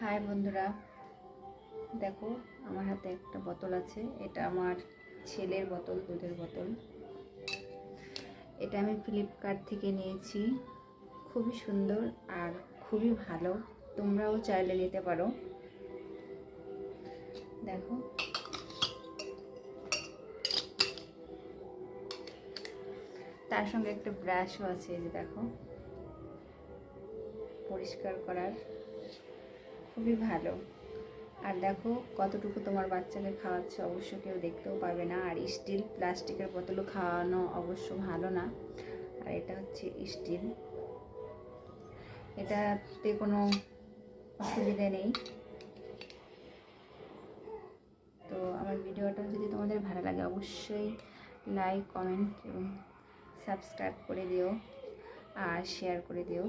High বন্ধুরা, দেখো আমার হাতে একটা বোতল আছে। এটা আমার ছেলের বোতল, দুধের বোতল। এটা আমি ফ্লিপকার্ট থেকে নিয়েছি। খুবই সুন্দর আর খুবই ভালো, তোমরাও চাইলে নিতে পারো। দেখো তার সঙ্গে একটা ব্রাশও আছে, এই যে দেখো, পরিষ্কার করার, খুবই ভালো। আর দেখো কতটুকু তোমার বাচ্চাকে খাওয়াচ্ছে, অবশ্য কেউ দেখতেও পাবে না। আর স্টিল, প্লাস্টিকের বোতলও খাওয়ানো অবশ্য ভালো না। আর এটা হচ্ছে স্টিল, এটাতে কোনো অসুবিধে নেই। তো আমার ভিডিওটা যদি তোমাদের ভালো লাগে অবশ্যই লাইক, কমেন্ট এবং সাবস্ক্রাইব করে দিও আর শেয়ার করে দিও।